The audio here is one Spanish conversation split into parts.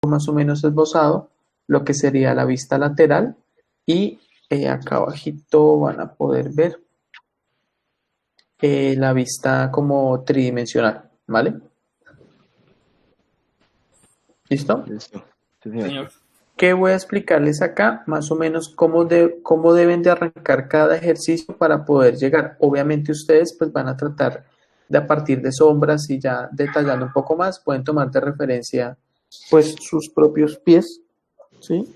más o menos esbozado lo que sería la vista lateral y acá abajito van a poder ver la vista como tridimensional, ¿vale? ¿Listo? Listo. Sí, señor. Señor. ¿Qué voy a explicarles acá? Más o menos cómo deben de arrancar cada ejercicio para poder llegar. Obviamente ustedes pues van a tratar de a partir de sombras y ya detallando un poco más, pueden tomar de referencia pues sus propios pies, ¿sí?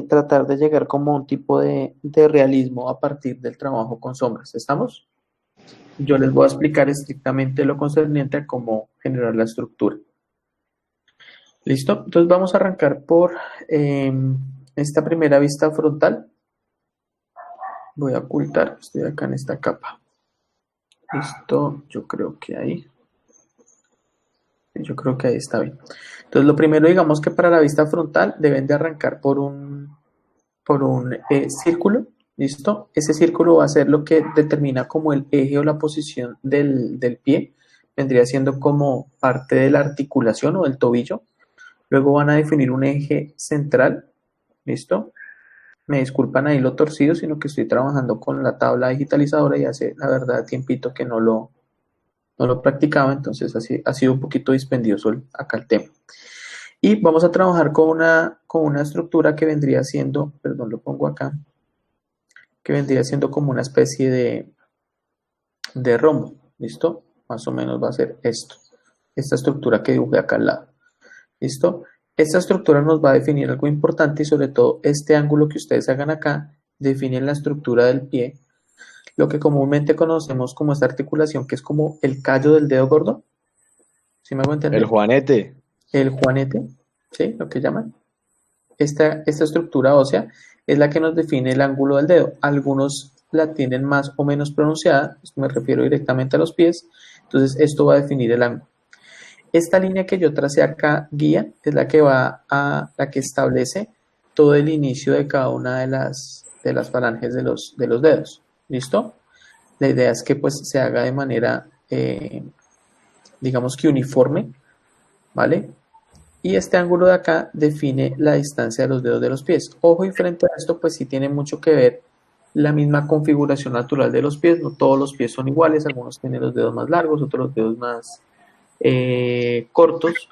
Tratar de llegar como a un tipo de realismo a partir del trabajo con sombras. ¿Estamos? Yo les voy a explicar estrictamente lo concerniente a cómo generar la estructura. ¿Listo? Entonces vamos a arrancar por esta primera vista frontal. Voy a ocultar, estoy acá en esta capa. Listo, yo creo que ahí. Yo creo que ahí está bien. Entonces lo primero, digamos que para la vista frontal deben de arrancar por un círculo. ¿Listo? Ese círculo va a ser lo que determina como el eje o la posición del pie. Vendría siendo como parte de la articulación o del tobillo. Luego van a definir un eje central, ¿listo? Me disculpan ahí lo torcido, sino que estoy trabajando con la tabla digitalizadora y hace, la verdad, tiempito que no lo practicaba, entonces así ha sido un poquito dispendioso acá el tema. Y vamos a trabajar con una estructura que vendría siendo, perdón, lo pongo acá, que vendría siendo como una especie de rombo, ¿listo? Más o menos va a ser esto, esta estructura que dibujé acá al lado. ¿Listo? Esta estructura nos va a definir algo importante y sobre todo este ángulo que ustedes hagan acá define la estructura del pie, lo que comúnmente conocemos como esta articulación que es como el callo del dedo gordo. ¿Sí me hago entender? El juanete. El juanete, ¿sí? Lo que llaman. Esta estructura ósea es la que nos define el ángulo del dedo. Algunos la tienen más o menos pronunciada, me refiero directamente a los pies, entonces esto va a definir el ángulo. Esta línea que yo tracé acá, guía, es la que la que establece todo el inicio de cada una de las falanges de los dedos. ¿Listo? La idea es que pues se haga de manera, digamos que uniforme, ¿vale? Y este ángulo de acá define la distancia de los dedos de los pies. Ojo, y frente a esto pues sí tiene mucho que ver la misma configuración natural de los pies. No todos los pies son iguales, algunos tienen los dedos más largos, otros los dedos más cortos.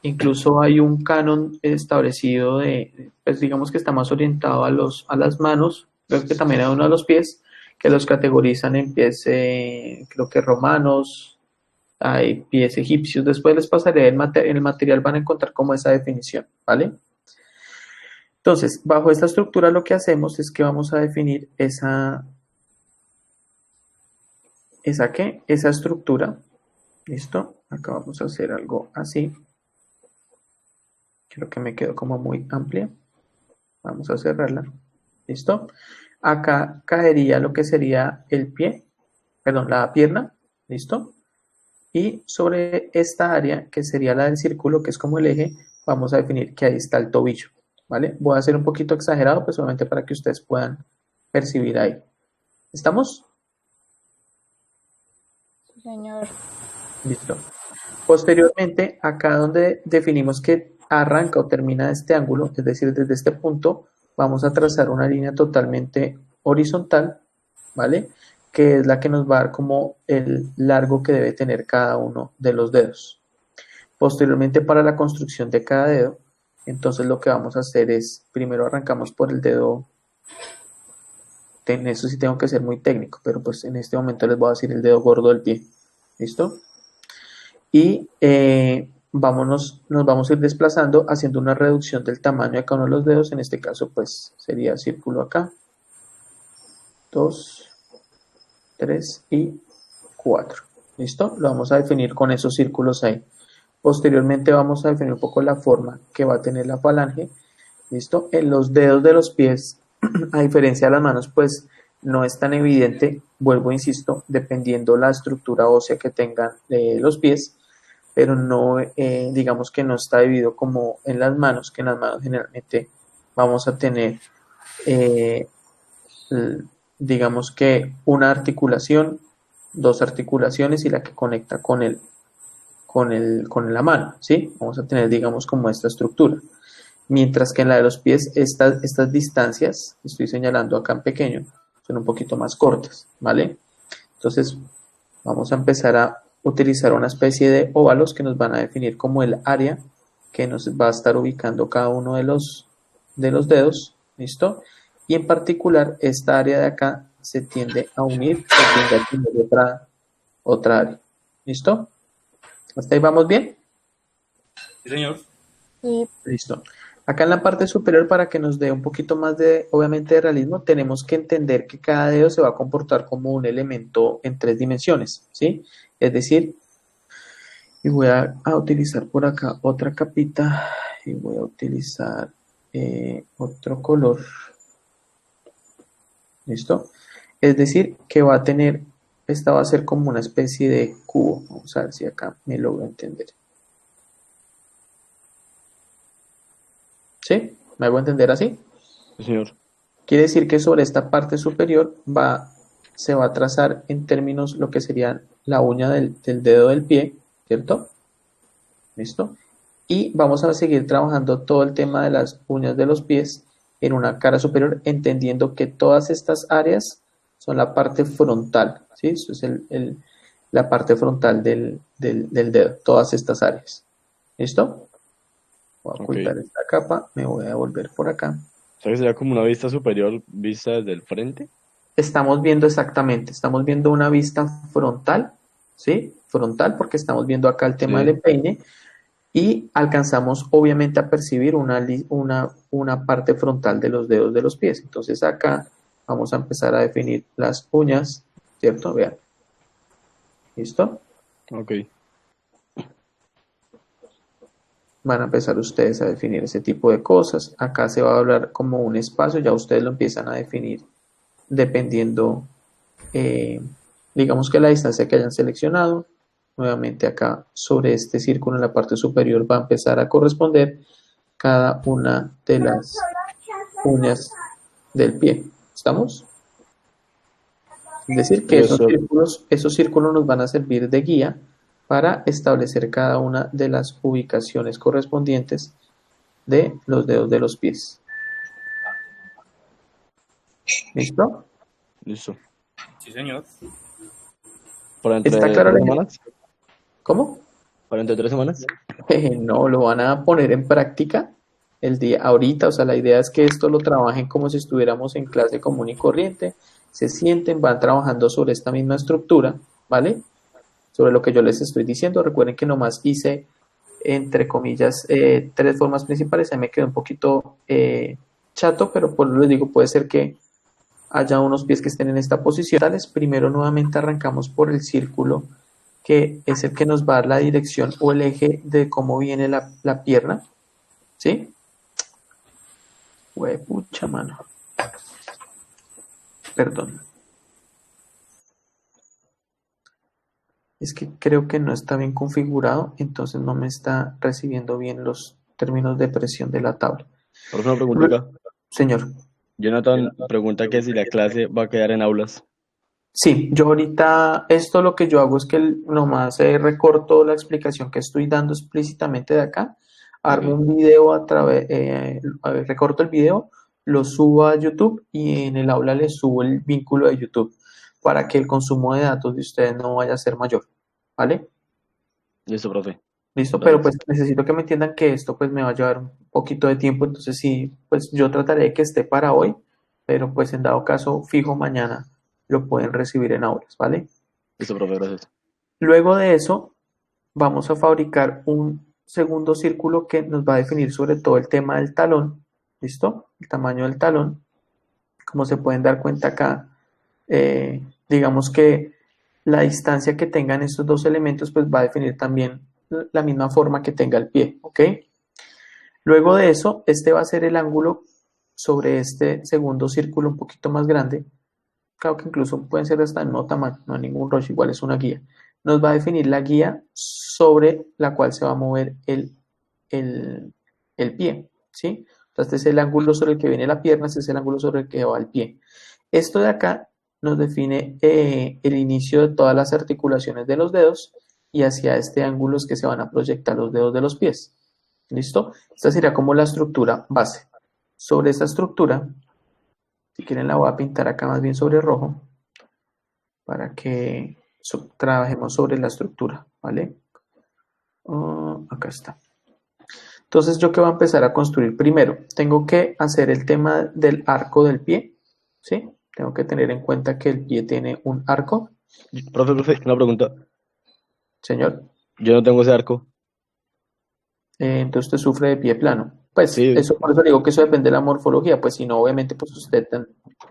Incluso hay un canon establecido pues digamos que está más orientado a las manos, creo que también a uno de los pies, que los categorizan en pies, creo que romanos, hay pies egipcios. Después les pasaré en el material, van a encontrar como esa definición, ¿vale? Entonces, bajo esta estructura lo que hacemos es que vamos a definir esa estructura. ¿Listo? Acá vamos a hacer algo así. Creo que me quedó como muy amplia. Vamos a cerrarla. ¿Listo? Acá caería lo que sería el pie, perdón, la pierna. ¿Listo? Y sobre esta área, que sería la del círculo, que es como el eje, vamos a definir que ahí está el tobillo. ¿Vale? Voy a hacer un poquito exagerado, pues solamente para que ustedes puedan percibir ahí. ¿Estamos? Sí, señor. Listo. Posteriormente, acá donde definimos que arranca o termina este ángulo, es decir, desde este punto, vamos a trazar una línea totalmente horizontal, ¿vale? Que es la que nos va a dar como el largo que debe tener cada uno de los dedos. Posteriormente, para la construcción de cada dedo, entonces lo que vamos a hacer es, primero arrancamos por el dedo, en eso sí tengo que ser muy técnico, pero pues en este momento les voy a decir el dedo gordo del pie, ¿listo? Y nos vamos a ir desplazando haciendo una reducción del tamaño de cada uno de los dedos. En este caso pues sería círculo acá, 2, 3 y 4. ¿Listo? Lo vamos a definir con esos círculos ahí. Posteriormente vamos a definir un poco la forma que va a tener la falange. ¿Listo? En los dedos de los pies, a diferencia de las manos, pues no es tan evidente, vuelvo, insisto, dependiendo la estructura ósea que tengan los pies, pero no, digamos que no está dividido como en las manos, que en las manos generalmente vamos a tener, digamos que una articulación, dos articulaciones y la que conecta con con la mano, ¿sí? Vamos a tener, digamos, como esta estructura. Mientras que en la de los pies, estas distancias, estoy señalando acá en pequeño, son un poquito más cortas, ¿vale? Entonces, vamos a empezar a utilizar una especie de óvalos que nos van a definir como el área que nos va a estar ubicando cada uno de los dedos, ¿listo? Y en particular, esta área de acá se tiende a unir, se tiende a tener otra área, ¿listo? ¿Hasta ahí vamos bien? Sí, señor. Y Listo. Acá en la parte superior, para que nos dé un poquito más de, obviamente, de realismo, tenemos que entender que cada dedo se va a comportar como un elemento en 3 dimensiones, ¿sí? Es decir, y voy a utilizar por acá otra capita y voy a utilizar otro color, ¿listo? Es decir, que va a tener, esta va a ser como una especie de cubo. Vamos a ver si acá me logro entender. ¿Sí? ¿Me hago entender así? Sí, señor. Quiere decir que sobre esta parte superior se va a trazar en términos lo que sería la uña del dedo del pie, ¿cierto? ¿Listo? Y vamos a seguir trabajando todo el tema de las uñas de los pies en una cara superior, entendiendo que todas estas áreas son la parte frontal, ¿sí? Eso es la parte frontal del dedo, todas estas áreas. ¿Listo? Voy a ocultar esta capa, me voy a volver por acá. O sea que sería como una vista superior vista desde el frente. Estamos viendo exactamente, estamos viendo una vista frontal, ¿sí? Frontal, porque estamos viendo acá el tema Sí. del empeine y alcanzamos obviamente a percibir una parte frontal de los dedos de los pies. Entonces acá vamos a empezar a definir las uñas, ¿cierto? Vean. ¿Listo? Ok. Van a empezar ustedes a definir ese tipo de cosas. Acá se va a hablar como un espacio, ya ustedes lo empiezan a definir dependiendo, digamos que la distancia que hayan seleccionado. Nuevamente acá sobre este círculo en la parte superior va a empezar a corresponder cada una de las uñas del pie. ¿Estamos? Es decir, que esos círculos nos van a servir de guía para establecer cada una de las ubicaciones correspondientes de los dedos de los pies. ¿Listo? Listo. Sí, señor. ¿Para entre ¿Está claro 3 la idea? semanas? ¿Cómo? ¿Para entre 3 semanas? No, lo van a poner en práctica el día ahorita, o sea, la idea es que esto lo trabajen como si estuviéramos en clase común y corriente, se sienten, van trabajando sobre esta misma estructura, ¿vale? Sobre lo que yo les estoy diciendo. Recuerden que nomás hice, entre comillas, 3 formas principales, ahí me quedó un poquito chato, pero por lo les digo, puede ser que haya unos pies que estén en esta posición. Primero nuevamente arrancamos por el círculo, que es el que nos va a dar la dirección o el eje de cómo viene la pierna, ¿sí? Pucha, mano. Perdón. Es que creo que no está bien configurado, entonces no me está recibiendo bien los términos de presión de la tabla. Por una preguntita. Señor. Jonathan pregunta que si la clase va a quedar en aulas. Sí, yo ahorita, esto lo que yo hago es que nomás recorto la explicación que estoy dando explícitamente de acá, armo un video recorto el video, lo subo a YouTube y en el aula le subo el vínculo de YouTube para que el consumo de datos de ustedes no vaya a ser mayor, ¿vale? Listo, profe. Listo, Gracias. pero pues necesito que me entiendan que esto pues me va a llevar un poquito de tiempo, entonces sí, pues yo trataré de que esté para hoy, pero pues en dado caso fijo mañana lo pueden recibir en aulas, ¿vale? Listo, profe, gracias. Luego de eso vamos a fabricar un segundo círculo que nos va a definir sobre todo el tema del talón, ¿listo? El tamaño del talón, como se pueden dar cuenta acá, digamos que la distancia que tengan estos dos elementos pues va a definir también la misma forma que tenga el pie, ¿ok? Luego de eso, este va a ser el ángulo sobre este segundo círculo un poquito más grande. Claro que incluso pueden ser hasta el mismo tamaño, no hay ningún rush, igual es una guía. Nos va a definir la guía sobre la cual se va a mover el pie, ¿sí? Entonces, este es el ángulo sobre el que viene la pierna, este es el ángulo sobre el que va el pie. Esto de acá nos define el inicio de todas las articulaciones de los dedos y hacia este ángulo es que se van a proyectar los dedos de los pies. ¿Listo? Esta sería como la estructura base. Sobre esa estructura, si quieren la voy a pintar acá más bien sobre rojo, para que trabajemos sobre la estructura, ¿vale? Acá está. Entonces, ¿yo qué voy a empezar a construir? Primero, tengo que hacer el tema del arco del pie, ¿sí? Tengo que tener en cuenta que el pie tiene un arco. Profe, una pregunta. Señor. Yo no tengo ese arco. Entonces usted sufre de pie plano. Pues Sí, eso, por eso digo que eso depende de la morfología, pues si no, obviamente, pues usted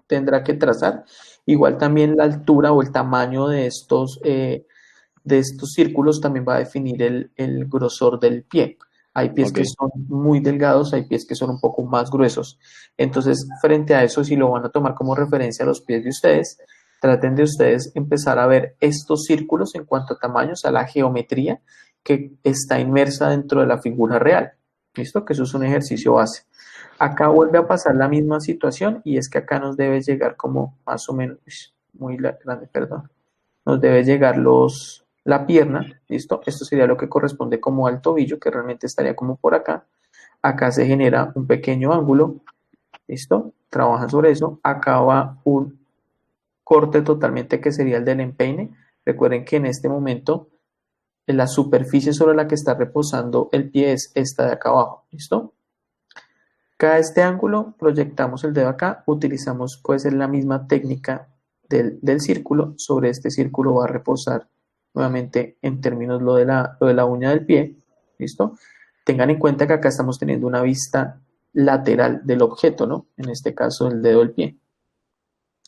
tendrá que trazar. Igual también la altura o el tamaño de estos círculos también va a definir el grosor del pie. Hay pies que ok. son muy delgados, hay pies que son un poco más gruesos. Entonces, frente a eso, si lo van a tomar como referencia a los pies de ustedes, traten de ustedes empezar a ver estos círculos en cuanto a tamaños, a la geometría que está inmersa dentro de la figura real. ¿Listo? Que eso es un ejercicio base. Acá vuelve a pasar la misma situación y es que acá nos debe llegar como más o menos, muy grande, perdón, nos debe llegar la pierna, ¿listo? Esto sería lo que corresponde como al tobillo, que realmente estaría como por acá. Acá se genera un pequeño ángulo, ¿listo? Trabajan sobre eso. Acá va un corte totalmente que sería el del empeine. Recuerden que en este momento la superficie sobre la que está reposando el pie es esta de acá abajo, ¿listo? Cada este ángulo proyectamos el dedo acá, utilizamos puede ser la misma técnica del círculo, sobre este círculo va a reposar nuevamente en términos lo de la uña del pie, ¿listo? Tengan en cuenta que acá estamos teniendo una vista lateral del objeto, ¿no? En este caso el dedo del pie,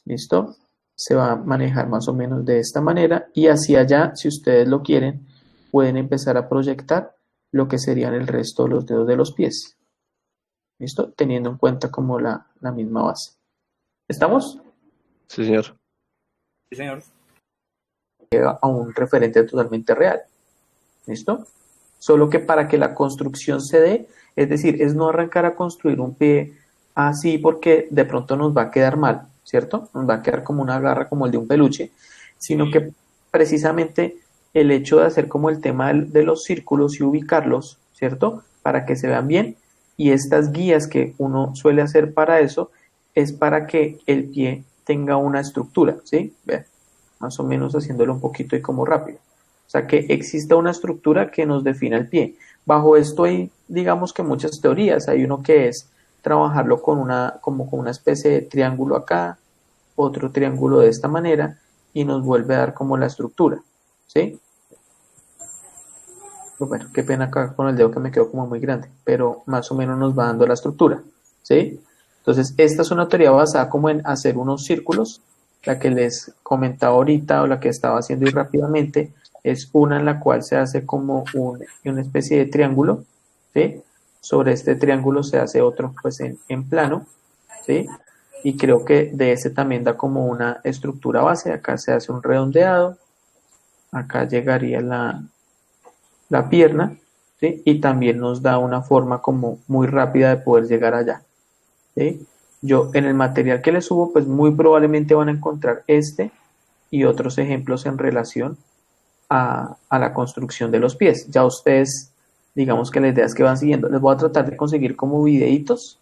¿listo? Se va a manejar más o menos de esta manera y hacia allá, si ustedes lo quieren, pueden empezar a proyectar lo que serían el resto de los dedos de los pies. ¿Listo? Teniendo en cuenta como la misma base. ¿Estamos? Sí, señor. Sí, señor. Llega a un referente totalmente real. ¿Listo? Solo que para que la construcción se dé, es decir, es no arrancar a construir un pie así porque de pronto nos va a quedar mal, ¿cierto? Nos va a quedar como una garra como el de un peluche, sino que precisamente el hecho de hacer como el tema de los círculos y ubicarlos, ¿cierto? Para que se vean bien. Y estas guías que uno suele hacer para eso es para que el pie tenga una estructura, ¿sí? Vean, más o menos haciéndolo un poquito y como rápido. O sea, que exista una estructura que nos defina el pie. Bajo esto hay, digamos que muchas teorías. Hay uno que es trabajarlo como con una especie de triángulo acá, otro triángulo de esta manera, y nos vuelve a dar como la estructura, ¿sí? Bueno, qué pena acá con el dedo que me quedó como muy grande, pero más o menos nos va dando la estructura, ¿sí? Entonces, esta es una teoría basada como en hacer unos círculos, la que les comentaba ahorita o la que estaba haciendo y rápidamente, es una en la cual se hace como una especie de triángulo, ¿sí? Sobre este triángulo se hace otro pues en plano, ¿sí? Y creo que de ese también da como una estructura base, acá se hace un redondeado, acá llegaría la pierna, ¿sí? Y también nos da una forma como muy rápida de poder llegar allá, ¿sí? Yo en el material que les subo, pues muy probablemente van a encontrar este y otros ejemplos en relación a la construcción de los pies. Ya ustedes, digamos que las ideas que van siguiendo, les voy a tratar de conseguir como videitos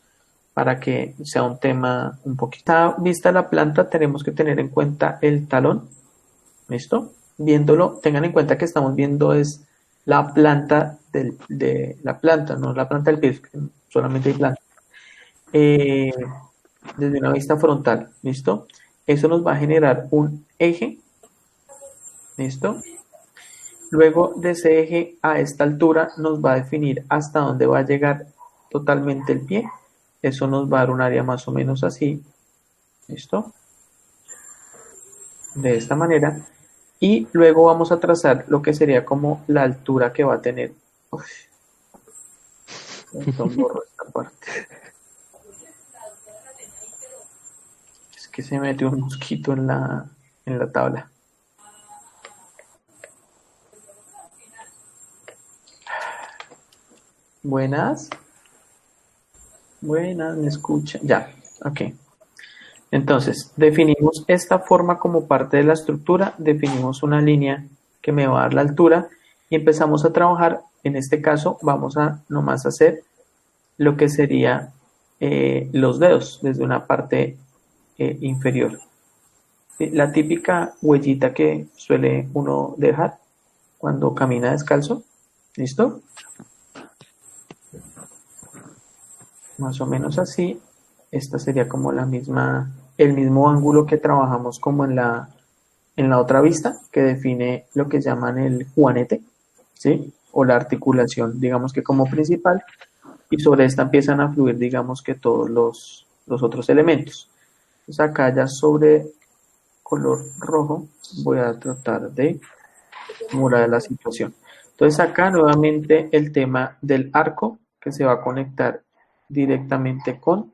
para que sea un tema un poquito. Vista la planta, tenemos que tener en cuenta el talón, ¿listo? Viéndolo, tengan en cuenta que estamos viendo es la planta de la planta, no la planta del pie, solamente hay planta. Desde una vista frontal, ¿listo? Eso nos va a generar un eje, ¿listo? Luego de ese eje a esta altura nos va a definir hasta dónde va a llegar totalmente el pie. Eso nos va a dar un área más o menos así, ¿listo? De esta manera. Y luego vamos a trazar lo que sería como la altura que va a tener. Uf, borro esta parte. Es que se metió un mosquito en la tabla. Buenas. Buenas, ¿me escuchan? Ya, ok. Entonces, definimos esta forma como parte de la estructura, definimos una línea que me va a dar la altura y empezamos a trabajar. En este caso vamos a nomás hacer lo que sería los dedos desde una parte inferior. La típica huellita que suele uno dejar cuando camina descalzo. ¿Listo? Más o menos así. Esta sería como la misma, el mismo ángulo que trabajamos como en la otra vista, que define lo que llaman el juanete, ¿sí? O la articulación, digamos que como principal, y sobre esta empiezan a fluir, digamos que todos los otros elementos. Entonces acá ya sobre color rojo voy a tratar de morar la situación. Entonces acá nuevamente el tema del arco que se va a conectar directamente con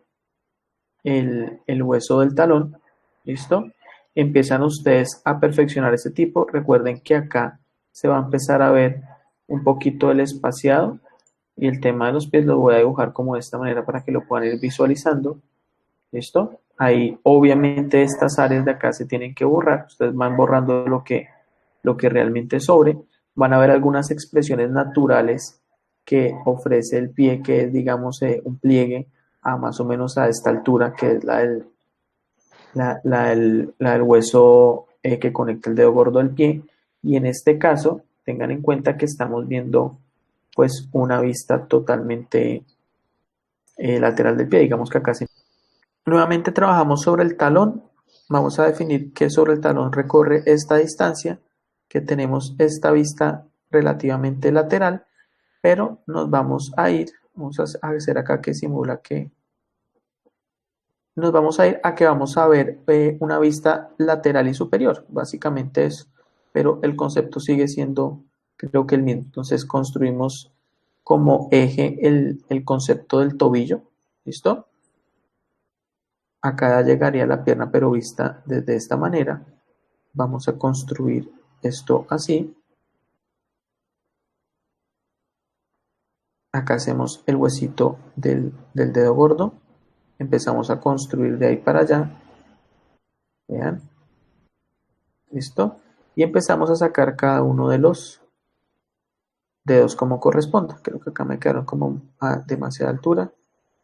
el hueso del talón. ¿Listo? Empiezan ustedes a perfeccionar este tipo. Recuerden que acá se va a empezar a ver un poquito el espaciado y el tema de los pies lo voy a dibujar como de esta manera para que lo puedan ir visualizando. ¿Listo? Ahí obviamente estas áreas de acá se tienen que borrar. Ustedes van borrando lo que realmente sobre. Van a ver algunas expresiones naturales que ofrece el pie, que es digamos un pliegue a más o menos a esta altura, que es la del hueso que conecta el dedo gordo al pie. Y en este caso, tengan en cuenta que estamos viendo pues una vista totalmente lateral del pie. Digamos que acá se... Nuevamente trabajamos sobre el talón. Vamos a definir que sobre el talón recorre esta distancia, que tenemos esta vista relativamente lateral, pero nos vamos a ir, vamos a hacer acá que simula que nos vamos a ir a que vamos a ver una vista lateral y superior, básicamente eso, pero el concepto sigue siendo creo que el mismo. Entonces construimos como eje el concepto del tobillo, ¿listo? Acá llegaría la pierna pero vista desde esta manera. Vamos a construir esto así. Acá hacemos el huesito del dedo gordo. Empezamos a construir de ahí para allá. Vean. ¿Listo? Y empezamos a sacar cada uno de los dedos como corresponda. Creo que acá me quedaron como a demasiada altura.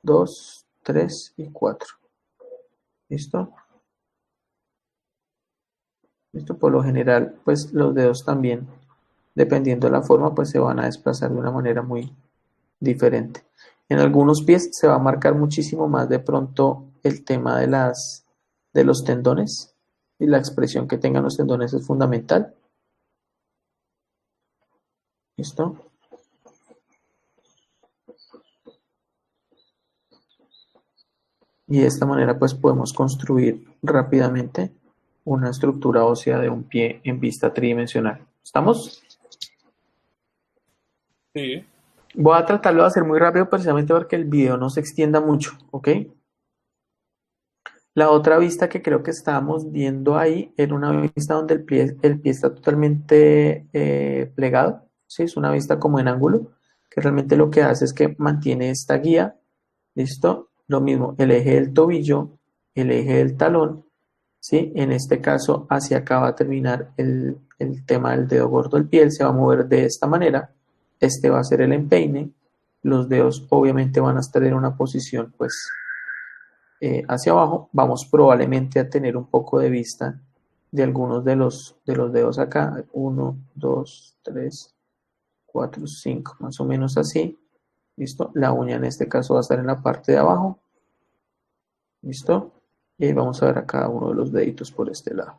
2, 3 y 4. ¿Listo? ¿Listo? Por lo general, pues los dedos también, dependiendo de la forma, pues se van a desplazar de una manera muy diferente. En algunos pies se va a marcar muchísimo más de pronto el tema de los tendones, y la expresión que tengan los tendones es fundamental. ¿Listo? Y de esta manera pues podemos construir rápidamente una estructura ósea de un pie en vista tridimensional. ¿Estamos? Sí. Voy a tratarlo de hacer muy rápido precisamente porque el video no se extienda mucho, ¿ok? La otra vista que creo que estábamos viendo ahí era una vista donde el pie está totalmente plegado, ¿sí? Es una vista como en ángulo, que realmente lo que hace es que mantiene esta guía, ¿listo? Lo mismo, el eje del tobillo, el eje del talón, ¿sí? En este caso, hacia acá va a terminar el tema del dedo gordo del pie, se va a mover de esta manera, este va a ser el empeine, los dedos obviamente van a estar en una posición, pues, hacia abajo, vamos probablemente a tener un poco de vista de algunos de los dedos acá, 1, 2, 3, 4, 5, más o menos así. ¿Listo? La uña en este caso va a estar en la parte de abajo. ¿Listo? Y vamos a ver a cada uno de los deditos por este lado.